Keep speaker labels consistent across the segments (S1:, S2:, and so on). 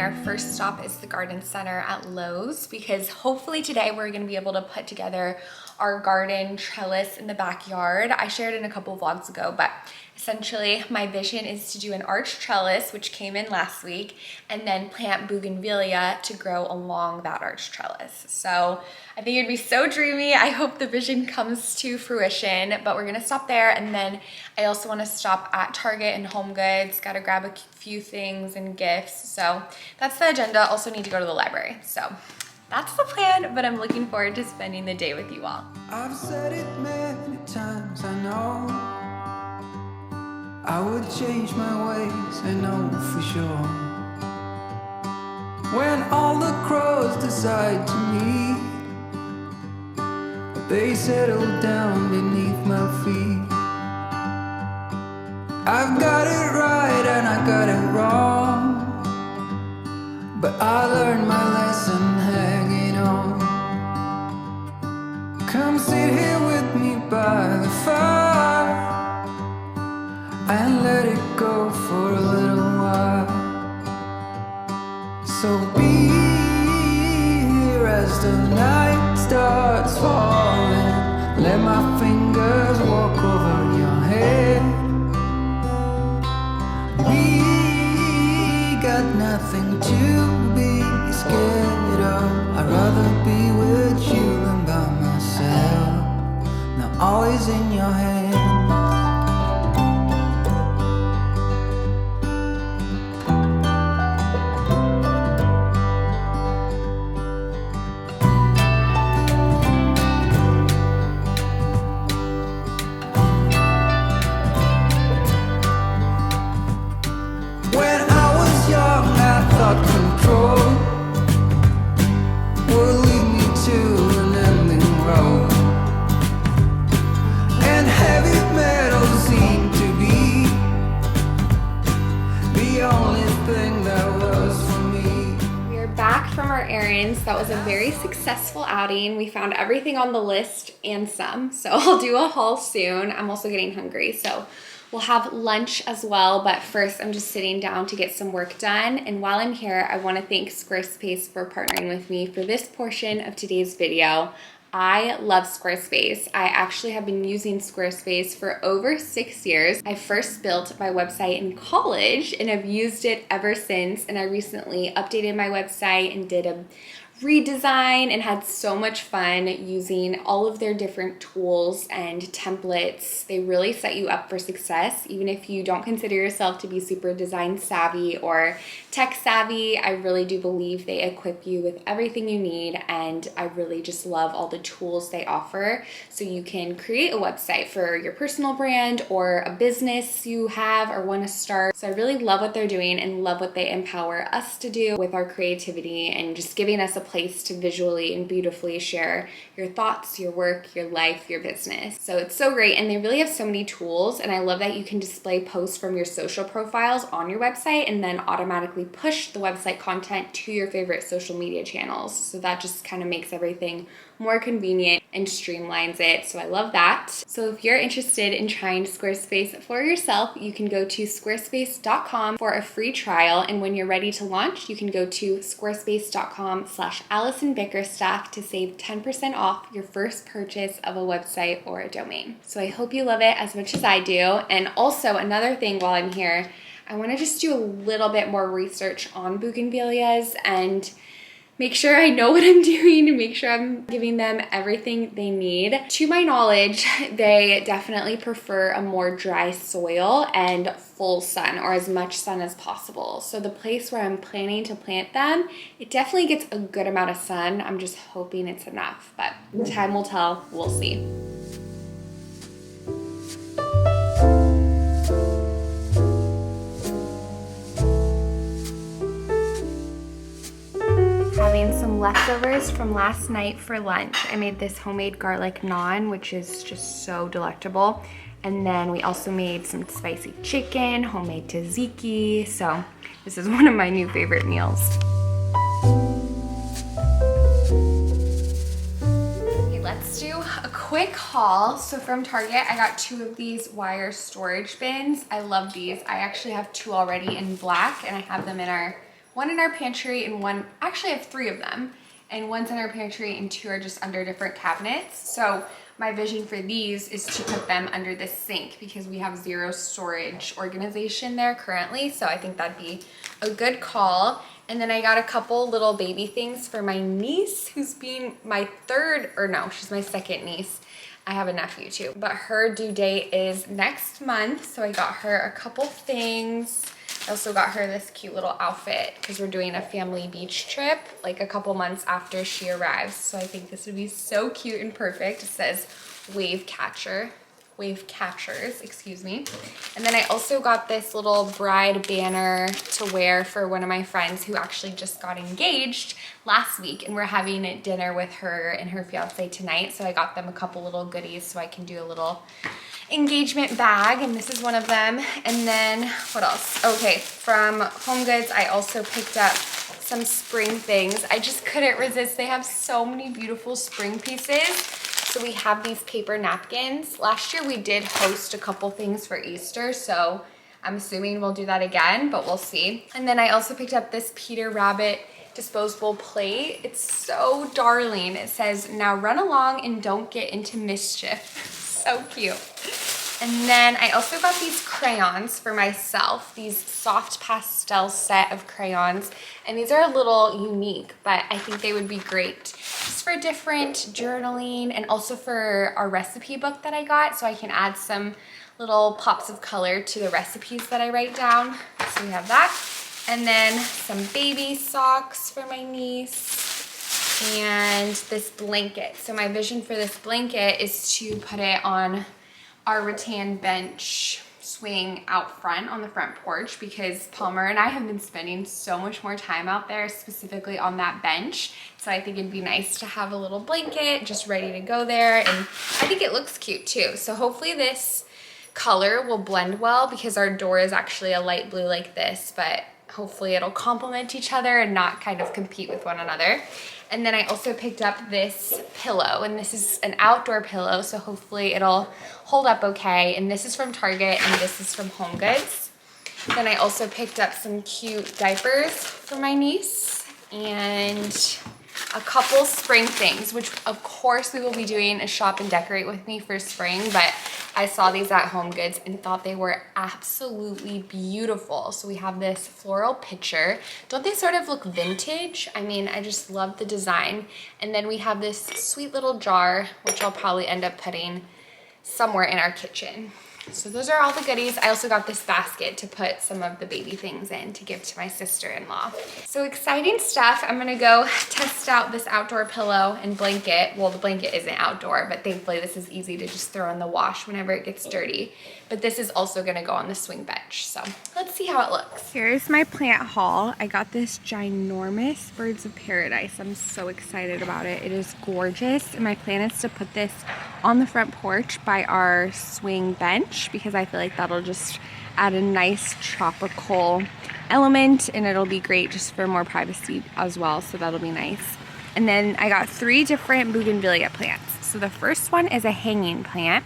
S1: Our first stop is the garden center at Lowe's because hopefully today we're gonna be able to put together our garden trellis in the backyard. I shared in a couple vlogs ago, but essentially my vision is to do an arch trellis, which came in last week, and then plant bougainvillea to grow along that arch trellis. So I think it'd be so dreamy. I hope the vision comes to fruition, but we're gonna stop there. And then I also wanna stop at Target and Home Goods, gotta grab a few things and gifts. So that's the agenda. Also need to go to the library. So that's the plan, but I'm looking forward to spending the day with you all.
S2: I've said it many times, I know I would change my ways, I know for sure. When all the crows decide to meet, they settle down beneath my feet. I've got it right and I got it wrong, but I learned my lesson hanging on. Come sit here with me by the fire and let it go for a little while. So be here as the night starts falling. Let my fingers walk over your head. We got nothing to be scared of. I'd rather be with you than by myself. Now all is in your hands. When I was young, I thought control would lead me to an ending road, and heavy metal seemed to be the only thing that was for me.
S1: We are back from our errands. That was a very successful outing. We found everything on the list and some, so I'll do a haul soon. I'm also getting hungry, so we'll have lunch as well, but first I'm just sitting down to get some work done. And while I'm here, I want to thank Squarespace for partnering with me for this portion of today's video. I love Squarespace. I actually have been using Squarespace for over 6 years. I first built my website in college and have used it ever since. And I recently updated my website and did a redesign and had so much fun using all of their different tools and templates. They really set you up for success. Even if you don't consider yourself to be super design savvy or tech savvy, I really do believe they equip you with everything you need, and I really just love all the tools they offer so you can create a website for your personal brand or a business you have or want to start. So I really love what they're doing and love what they empower us to do with our creativity and just giving us a place to visually and beautifully share your thoughts, your work, your life, your business. So it's so great, and they really have so many tools, and I love that you can display posts from your social profiles on your website and then automatically push the website content to your favorite social media channels. So that just kind of makes everything more convenient and streamlines it. So I love that. So if you're interested in trying Squarespace for yourself, you can go to squarespace.com for a free trial. And when you're ready to launch, you can go to squarespace.com/AllisonBickerstaff to save 10% off your first purchase of a website or a domain. So I hope you love it as much as I do. And also another thing while I'm here, I want to just do a little bit more research on bougainvilleas and make sure I know what I'm doing and make sure I'm giving them everything they need. To my knowledge, they definitely prefer a more dry soil and full sun, or as much sun as possible. So the place where I'm planning to plant them, it definitely gets a good amount of sun. I'm just hoping it's enough, but time will tell. We'll see. Having some leftovers from last night for lunch. I made this homemade garlic naan, which is just so delectable. And then we also made some spicy chicken, homemade tzatziki. So this is one of my new favorite meals. Okay, let's do a quick haul. So from Target, I got 2 of these wire storage bins. I love these. I actually have 2 already in black, and I have them in our one in our pantry and one, actually I have 3 of them, and one's in our pantry and 2 are just under different cabinets. So my vision for these is to put them under the sink because we have 0 storage organization there currently. So I think that'd be a good call. And then I got a couple little baby things for my niece, who's being my 3rd, or no, she's my 2nd niece. I have a nephew too, but her due date is next month. So I got her a couple things. I also got her this cute little outfit because we're doing a family beach trip like a couple months after she arrives. So I think this would be so cute and perfect. It says wave catchers, excuse me. And then I also got this little bride banner to wear for one of my friends who actually just got engaged last week, and we're having dinner with her and her fiance tonight. So I got them a couple little goodies so I can do a little engagement bag, and this is one of them. And then what else? Okay, from HomeGoods I also picked up some spring things. I just couldn't resist. They have so many beautiful spring pieces. So we have these paper napkins. Last year we did host a couple things for Easter, so I'm assuming we'll do that again, but we'll see. And then I also picked up this Peter Rabbit disposable plate. It's so darling. It says, "Now run along and don't get into mischief." So cute. And then I also got these crayons for myself, these soft pastel set of crayons. And these are a little unique, but I think they would be great just for different journaling and also for our recipe book that I got, so I can add some little pops of color to the recipes that I write down. So we have that. And then some baby socks for my niece and this blanket. So my vision for this blanket is to put it on our rattan bench swing out front on the front porch because Palmer and I have been spending so much more time out there, specifically on that bench. So I think it'd be nice to have a little blanket just ready to go there, and I think it looks cute too. So hopefully this color will blend well because our door is actually a light blue like this, but hopefully it'll complement each other and not kind of compete with one another. And then I also picked up this pillow, and this is an outdoor pillow, so hopefully it'll hold up okay. And this is from Target and this is from HomeGoods. Then I also picked up some cute diapers for my niece and a couple spring things, which of course we will be doing a shop and decorate with me for spring, but I saw these at HomeGoods and thought they were absolutely beautiful. So we have this floral pitcher. Don't they sort of look vintage? I mean, I just love the design. And then we have this sweet little jar, which I'll probably end up putting somewhere in our kitchen. So those are all the goodies. I also got this basket to put some of the baby things in to give to my sister-in-law. So exciting stuff. I'm gonna go test out this outdoor pillow and blanket. Well, the blanket isn't outdoor, but thankfully this is easy to just throw in the wash whenever it gets dirty. But this is also gonna go on the swing bench. So let's see how it looks. Here's my plant haul. I got this ginormous Birds of Paradise. I'm so excited about it. It is gorgeous. And my plan is to put this on the front porch by our swing bench because I feel like that'll just add a nice tropical element, and it'll be great just for more privacy as well, so that'll be nice. And then I got 3 different bougainvillea plants. So the first one is a hanging plant,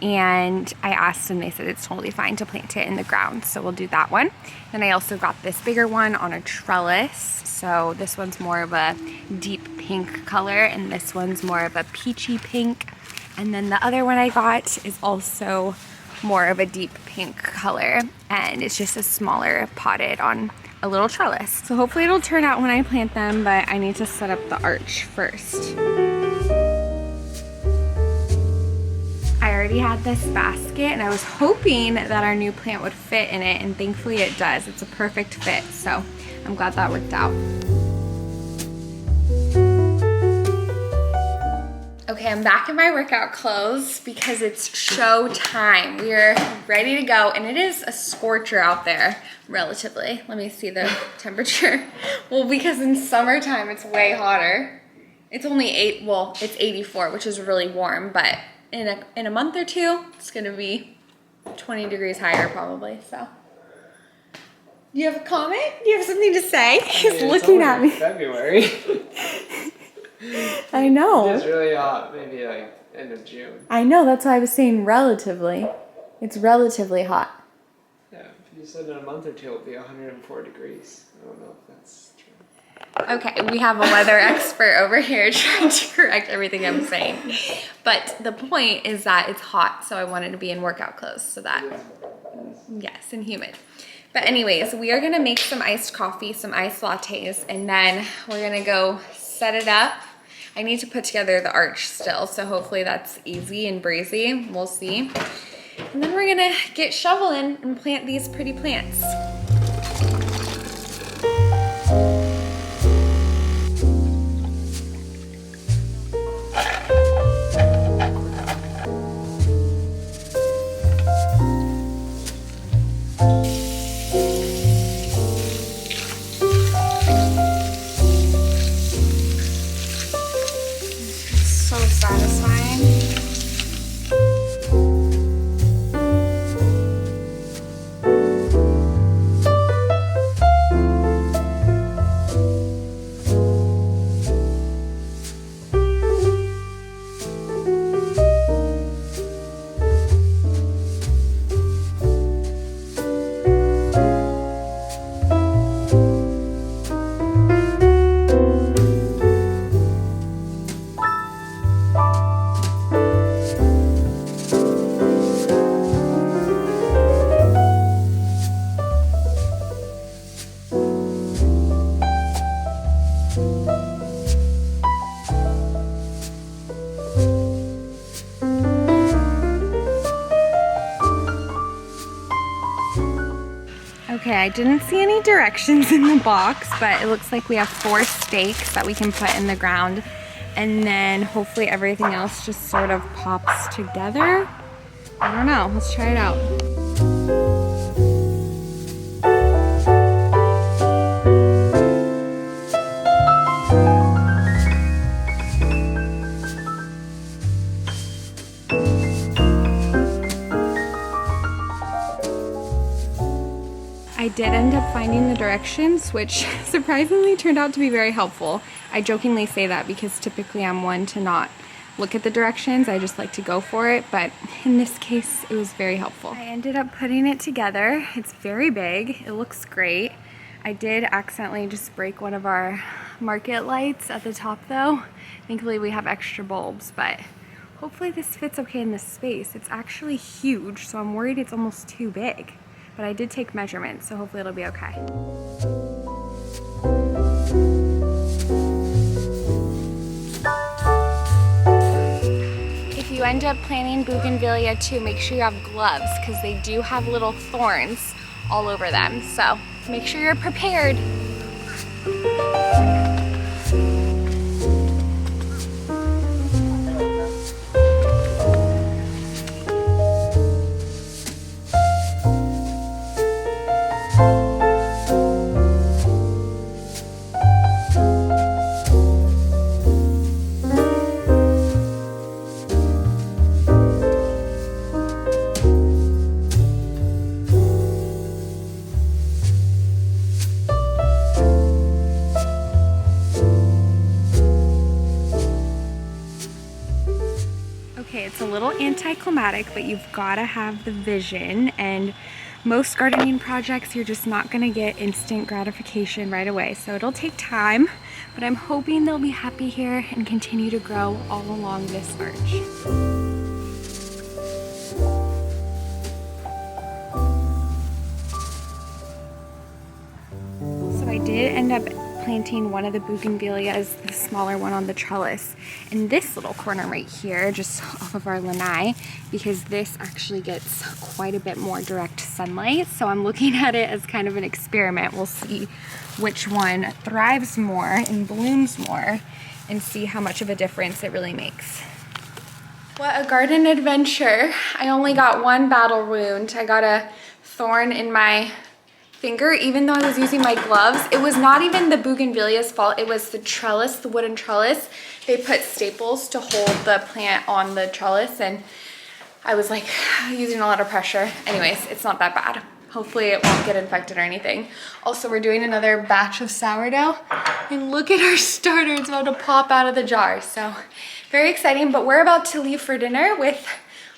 S1: and I asked and they said it's totally fine to plant it in the ground, so we'll do that one. Then I also got this bigger one on a trellis. So this one's more of a deep pink color and this one's more of a peachy pink. And then the other one I got is also more of a deep pink color, and it's just a smaller potted on a little trellis. So hopefully it'll turn out when I plant them, but I need to set up the arch first. I already had this basket and I was hoping that our new plant would fit in it, and thankfully it does. It's a perfect fit, so I'm glad that worked out. Okay, I'm back in my workout clothes because it's show time. We are ready to go, and it is a scorcher out there, relatively. Let me see the temperature. Well, because in summertime, it's way hotter. It's only it's 84, which is really warm, but in a month or two, it's gonna be 20 degrees higher probably, so. Do you have a comment? Do you have something to say? He's looking at me.
S3: February.
S1: I know.
S3: It's really hot, maybe like end of June.
S1: I know, that's why I was saying relatively. It's relatively hot.
S3: Yeah, You said in a month or two it'll be 104 degrees. I don't know if that's true.
S1: Okay, we have a weather expert over here trying to correct everything I'm saying. But the point is that it's hot, so I wanted to be in workout clothes so that, yes, and humid. But anyways, we are gonna make some iced coffee, some iced lattes, and then we're gonna go set it up. I need to put together the arch still, so hopefully that's easy and breezy, we'll see. And then we're gonna get shoveling and plant these pretty plants. So satisfying. Okay, I didn't see any directions in the box, but it looks like we have 4 stakes that we can put in the ground, and then hopefully everything else just sort of pops together. I don't know, let's try it out. I did end up finding the directions, which surprisingly turned out to be very helpful. I jokingly say that because typically I'm one to not look at the directions, I just like to go for it, but in this case it was very helpful. I ended up putting it together. It's very big, it looks great. I did accidentally just break one of our market lights at the top though. Thankfully we have extra bulbs, but hopefully this fits okay in this space. It's actually huge, so I'm worried it's almost too big. But I did take measurements, so hopefully it'll be okay. If you end up planting bougainvillea too, make sure you have gloves because they do have little thorns all over them. So make sure you're prepared. It's a little anticlimactic, but you've got to have the vision, and most gardening projects you're just not going to get instant gratification right away, so it'll take time, but I'm hoping they'll be happy here and continue to grow all along this arch. So I did end up planting one of the bougainvilleas, the smaller one on the trellis, in this little corner right here, just off of our lanai, because this actually gets quite a bit more direct sunlight. So I'm looking at it as kind of an experiment. We'll see which one thrives more and blooms more and see how much of a difference it really makes. What a garden adventure. I only got one battle wound. I got a thorn in my finger, even though I was using my gloves. It was not even the bougainvillea's fault, it was the trellis, the wooden trellis. They put staples to hold the plant on the trellis, and I was like using a lot of pressure. Anyways, it's not that bad. Hopefully it won't get infected or anything. Also, we're doing another batch of sourdough, and look at our starter, it's about to pop out of the jar. So very exciting, but we're about to leave for dinner with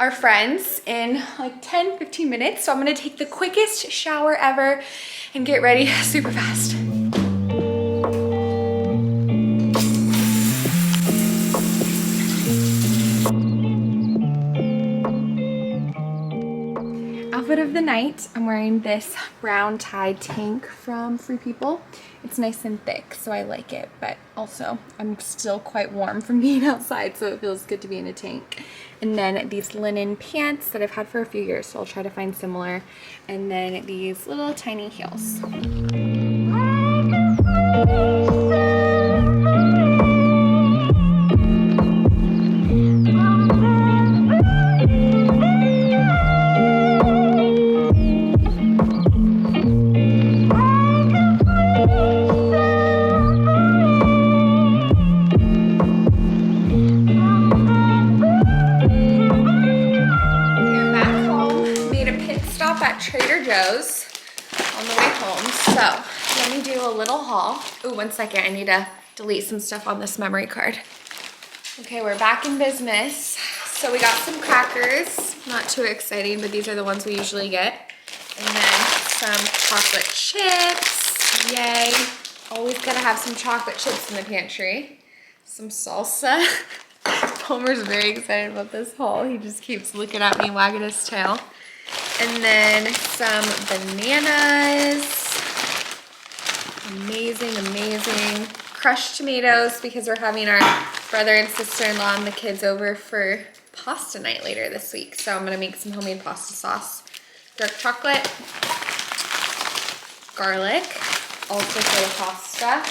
S1: our friends in like 10, 15 minutes. So I'm gonna take the quickest shower ever and get ready super fast. Outfit of the night, I'm wearing this brown tie tank from Free People. It's nice and thick, so I like it, but also I'm still quite warm from being outside, so it feels good to be in a tank. And then these linen pants that I've had for a few years, so I'll try to find similar. And then these little tiny heels. At Trader Joe's on the way home, so let me do a little haul. Oh, 1 second, I need to delete some stuff on this memory card. Okay, we're back in business. So we got some crackers, not too exciting, but these are the ones we usually get. And then some chocolate chips, yay. Always gotta have some chocolate chips in the pantry. Some salsa. Homer's very excited about this haul. He just keeps looking at me, wagging his tail. And then some bananas. Amazing, amazing. Crushed tomatoes because we're having our brother and sister-in-law and the kids over for pasta night later this week. So I'm gonna make some homemade pasta sauce. Dark chocolate, garlic, also for the pasta.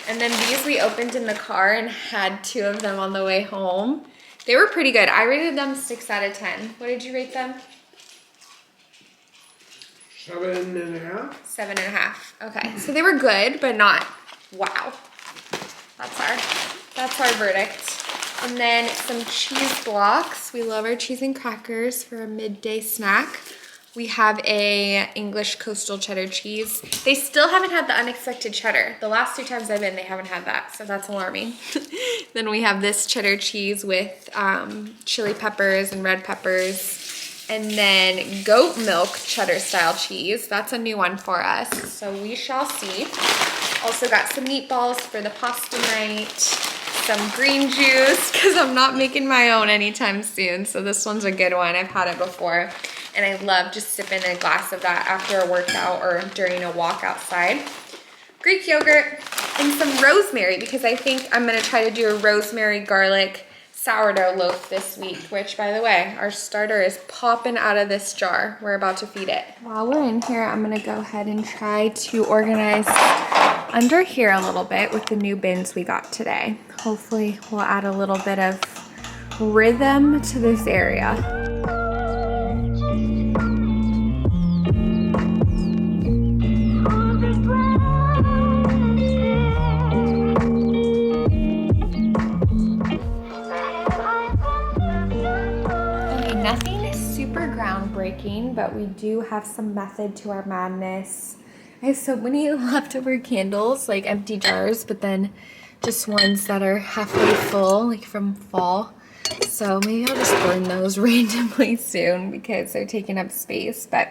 S1: And then these we opened in the car and had 2 of them on the way home. They were pretty good. I rated them 6 out of 10. What did you rate them?
S3: 7.5.
S1: 7.5. Okay, so they were good, but not wow. That's our verdict. And then some cheese blocks. We love our cheese and crackers for a midday snack. We have a English coastal cheddar cheese. They still haven't had the unexpected cheddar. The last 2 times I've been, they haven't had that, so that's alarming. Then we have this cheddar cheese with chili peppers and red peppers. And then goat milk cheddar style cheese. That's a new one for us, so we shall see. Also got some meatballs for the pasta night. Some green juice, because I'm not making my own anytime soon. So this one's a good one. I've had it before. And I love just sipping a glass of that after a workout or during a walk outside. Greek yogurt and some rosemary, because I think I'm gonna try to do a rosemary garlic sourdough loaf this week, which by the way, our starter is popping out of this jar. We're about to feed it. While we're in here, I'm gonna go ahead and try to organize under here a little bit with the new bins we got today. Hopefully we'll add a little bit of rhythm to this area. Groundbreaking, but we do have some method to our madness. I have so many leftover candles, like empty jars, but then just ones that are halfway full, like from fall. So maybe I'll just burn those randomly soon because they're taking up space. But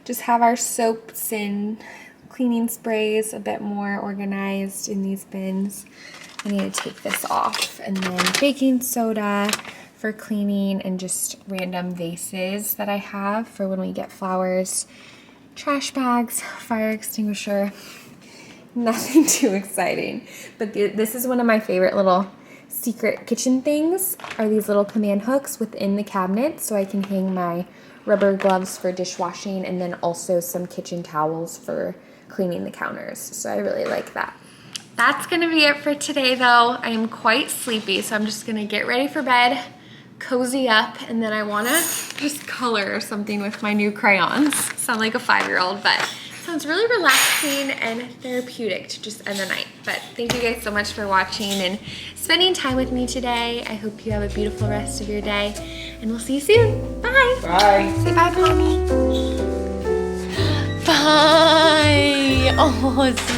S1: just have our soaps and cleaning sprays a bit more organized in these bins. I need to take this off. And then baking soda for cleaning, and just random vases that I have for when we get flowers, trash bags, fire extinguisher. Nothing too exciting, but this is one of my favorite little secret kitchen things, are these little command hooks within the cabinet, so I can hang my rubber gloves for dishwashing and then also some kitchen towels for cleaning the counters. So I really like that. That's gonna be it for today though. I am quite sleepy, so I'm just gonna get ready for bed, cozy up, and then I wanna just color or something with my new crayons. Sound like a 5-year-old, but sounds really relaxing and therapeutic to just end the night. But thank you guys so much for watching and spending time with me today. I hope you have a beautiful rest of your day, and we'll see you soon. Bye.
S3: Bye.
S1: Say bye, Mommy. Bye. Oh, it's